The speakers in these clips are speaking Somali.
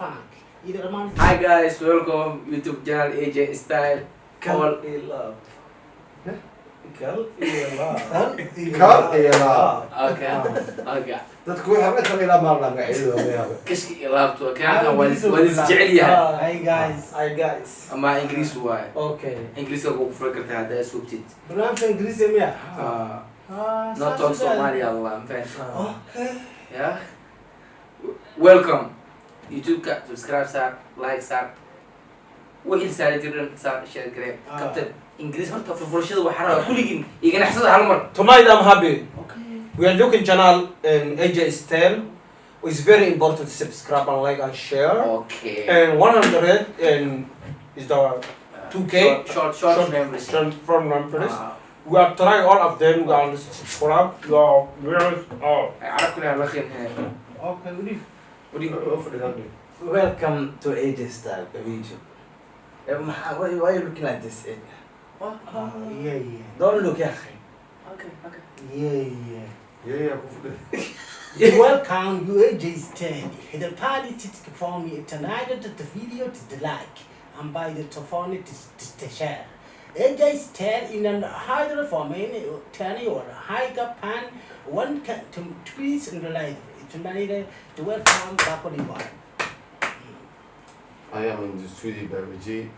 funk. Either amount. Hi guys, welcome YouTube channel AJ Style. Call love. Call love. Kal iyo laab. Okay. Okay. Dadku waxay ma kala ilaa maarna magacyadooda. Kishki ilaabto kaana waa jecel yahay. Hi guys. Hi guys. Ama English waay. Okay. English ka ku fura kartaa hadaa subtit. Barnaamijka Ingiriisiga miya? Not talk Somali Allah, man. Okay. Yeah. Welcome. YouTube ka subscribe sa, like sa. Wixii saar jiran sa share gare. Captain English horta furashada waxa rabaa kuligin igana xasada hal mar. Tonight I'm happy. Okay. We are looking channel in AJ Style. It's very important to subscribe and like and share. Okay. And 100 and is the 2K Short memories. from numbers. We are trying all of them. We are subscribe. We are viewers. Oh. عرف كلها الله خير هاي. Okay, ودي. ودي. Welcome to AJ Style video. Why are you looking at this? Yeah. Don't look at me. Okay. Yeah. Yeah. Welcome you AJ's 10. The party to perform it tonight the video to the like and by the phone to share. AJ's 10 in an hydro form in 10 or high up pan one can to trees in the light. Tonight to welcome BAAQULI. I am in the studio by Vijay.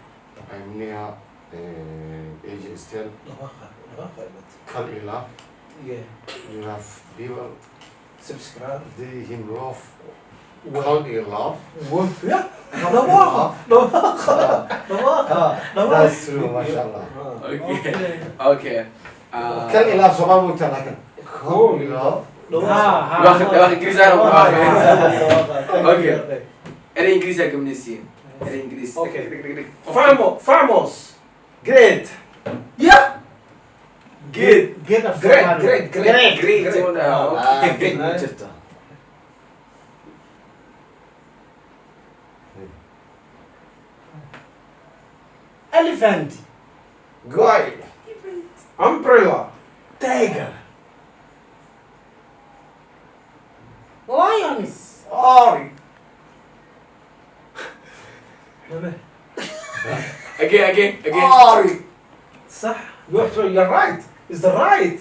I'm near AJ Style. Kal iyo laab. Yeah. You have people. Subscribe. They him love. Kal iyo laab. Yeah. That's true, mashallah. Okay. Kal iyo laab Soomaali mu tanakan. Kal iyo laab. واخد انجليزي اوكي انا انجليزي كمنسين انا انجليزي Okay. Famous. Great. Yeah. Get a Great. Great. Great Nice. jirta. elephant, Guy. Umbrella. tiger, lions, Ari. again Ari. صح. You're right. Is the right?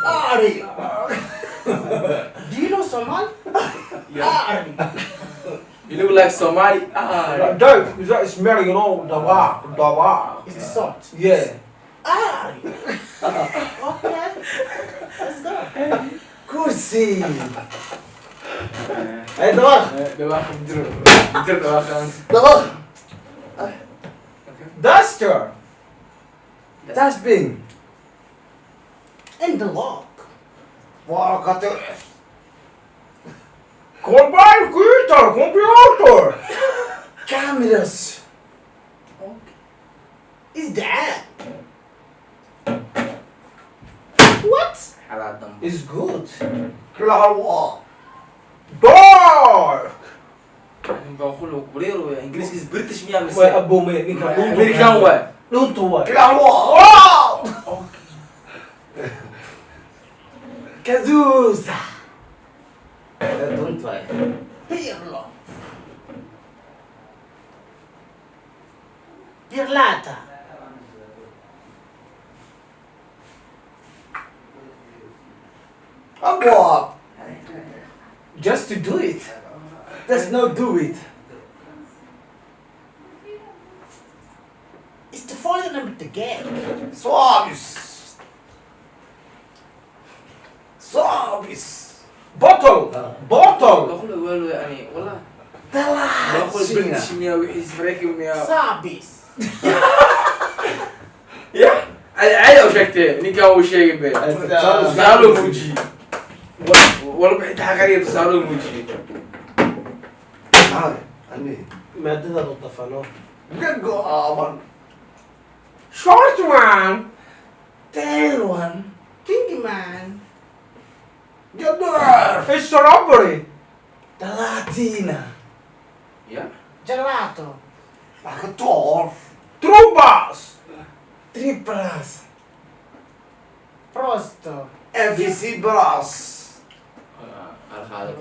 Ari. Do you know Somali? Ari. you look like Somali Dog. It's very, you know, dawa. It's the salt. Yeah. Ari. Okay. Let's go. Kursi. Hey, dog. دواخل مدير دواخل Dabaq. Duster. Dustbin. And the lock. Warakate. Computer. Cameras. Is that? What? حلقة دم Is good. Kila halwa. Door. بقول له بريرو انجليزي بريتش ميا بس Abo me. امريكان واي Don't worry. Kila halwa. Wow. Kazusa. Don't try. Pirlo. Pirlata. Abwab. Just to do it. Let's not do it. It's the final number to get. Swabis. Bottle. بقول له ويلو يعني والله بقول Dalac. بريتش ميا وحيس فريكي ميا Sabis. يا عادي وشكته نيكا وشيء بيه صاروا موجي والله بحيت حقريب صاروا موجي هذا. أني. مادة بالضفانو. Gaggo aman. Short one. Tail one. Kinky man. Jadar. It's robbery. Dalatina. يا Gelato. Akator. Trubas. Triplas. Prosto. FVC Brass. الخالق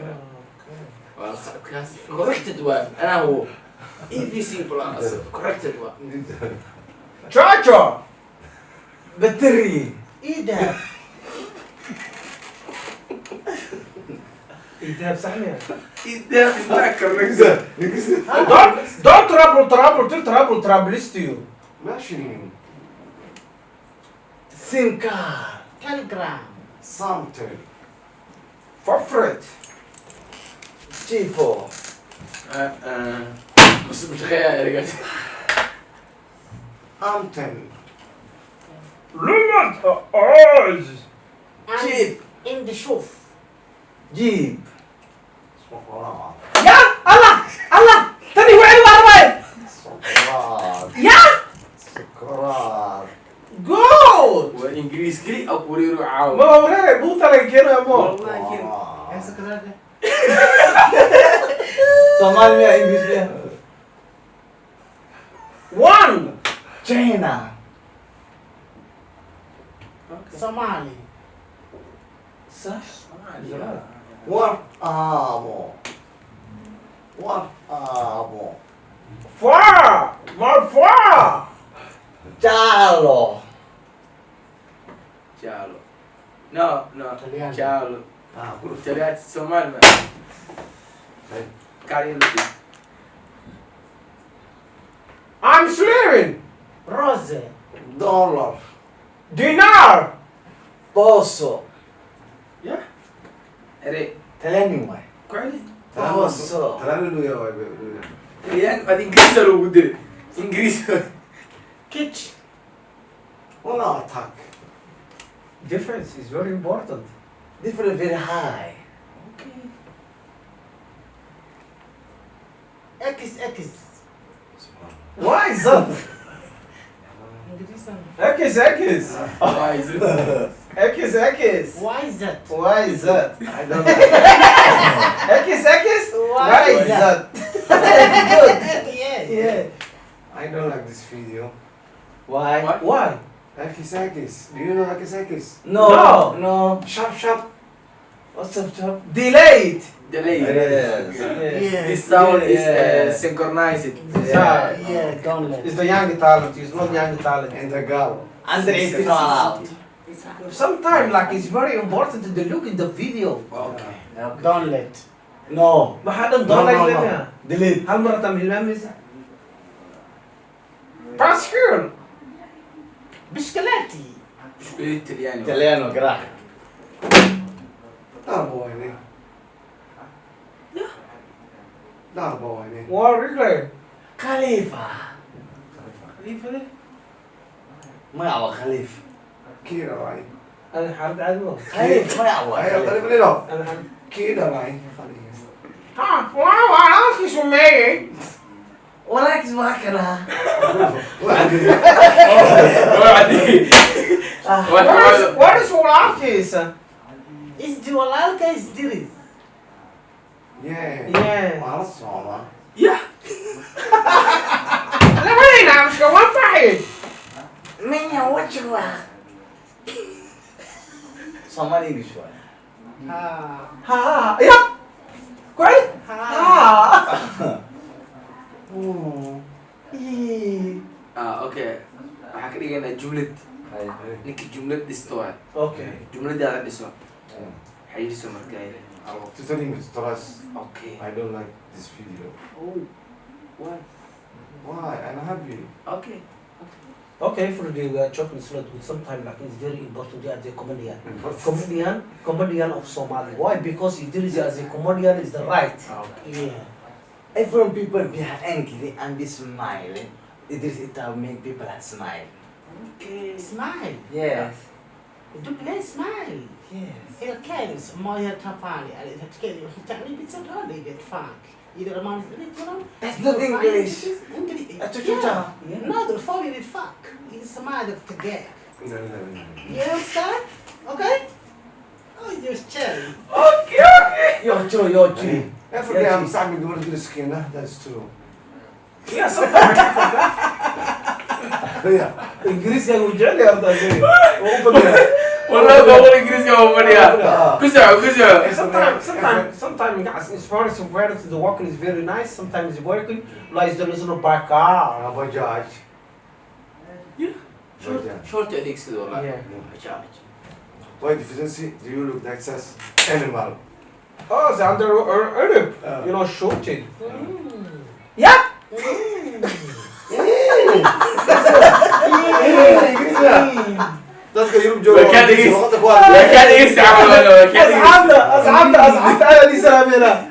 corrected one. أنا هو EVC plus corrected one. Charger. Battery. إيدها إيه بصحني. إذا أنت corrected. Don't trouble you. Machine. SIM card. تلجرام Something. Favorite. G4. بس مش خيال يا رجال. Anten. Limit eyes. Jeep. إن شوف Jeep. Sokrat. يا الله تاني وين وين Sokrat. يا Sokrat. good وإنجليز كلي أو كوريرو عاو. ما وري مو ترى كده يا مو والله كده. يا سكرات Somali ya English ya. one China. صومالي صح. What amo? What amo? far more far Chalo. Chalo. No. Italiano. Chalo. Ah, good. Italiano Somali man. Okay. Carry the I'm sleeping روز Dollar. dinar Poso. Yeah. Ere. Tell why. Quali? Poso. Talaga ya way. Yan ad English lo gude. English. كيتش Wala attack. difference is very important Different very high. Okay. اكس اكس why is that انجليزي X Why is it? X واي زد why is that I don't know. X Why is that yeah yeah I don't like this video. Why? why Akis. Do you know Akis? No. No. No. Sharp. What's up, chop? delayed Delay. Yes. yeah This sound is Yeah. synchronized. yeah don't let it's the young talent it's not young talent And the girl. Under 18 not allowed. sometimes like it's very important to look in the video Okay. don't let No. ما حدا No, ضل no, لنا Delete. هل مرة تعمل المامز باسكول بشكلاتي شو Italiano. Italiano, grazie. Darbo ne. Darbo ne. ورجلي Khalifa. Khalifa ده. ما يعوى خليف. Kira rai. انا حارد عدوه خليف ما يعوى. Ay, tali pala no. انا حارد Kira rai. ها واو عرفت شو مي ولكن ما كره. what is ولكن isdi walaalka isdiris Yeah. Yeah. Wala socda. Yeah. انا وين مش كمان فاحل من يوجهه. Somali English one. ها ها يا كويس ها Okay. waxaa ka dhigaynaa jumlad ninka jumlad dhisto waay okay jumladaada dhiso xayiiso markaa Totally mistrust. okay I don't like this video. oh why Why? I'm happy. okay okay for the chocolate salad with sometimes like it's very important as a comedian of Somali why because if there is as a comedian is the right yeah Everyone people be angry and be smiling. It is it will make people smile. okay smile Yes. do play smile Yes. الكائنس ما يتفاني الكائن يعني بتصدق يتفانك إذا ما That's not English. No, the phone is fuck. It's a matter to get. No. You understand? Okay? Oh, just chill. Yo, Joe. Every day I'm starting to go to the skin. That's true. yeah sometimes Yeah. English yang hujan ya harus ada والله بقول إنجليزي كمان فنيا كسر Sometimes as far as the walking is very nice. Sometimes the working like there is no bar car. Bajaj. شورت عليك كده والله Yeah. Why deficiency? Do you look like as animal? Oh, the under Arab. Ah. You know, shooting. Yeah. Dadka Yurub jooga. Way ka dhigis- Waqti ku hadlay. كان يستعمل ولا كان أصعبنا أنا لي سلامنا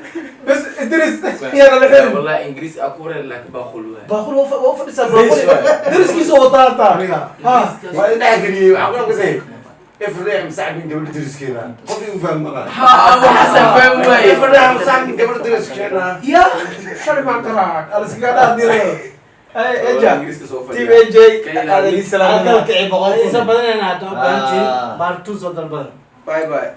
بس إدريس يلا الحين والله إنجليزي أكورة لك باخلوها باخذ وقف لسه درس كيس وطاطا ها Waa indhaha geliyey waxaan ku naqasay ifreex masax min gabadha deriskeena qof igu fahmi maqan أبو حسن فاهم وين ifreex masax min gabadha deriskeena يا شرب عن طلعك أنا سكانا ديرو أي إجا إنجليزي كسوف تيم إنجي أنا لي سلامنا Isa badan na to bantin bar tu so dalbar. باي باي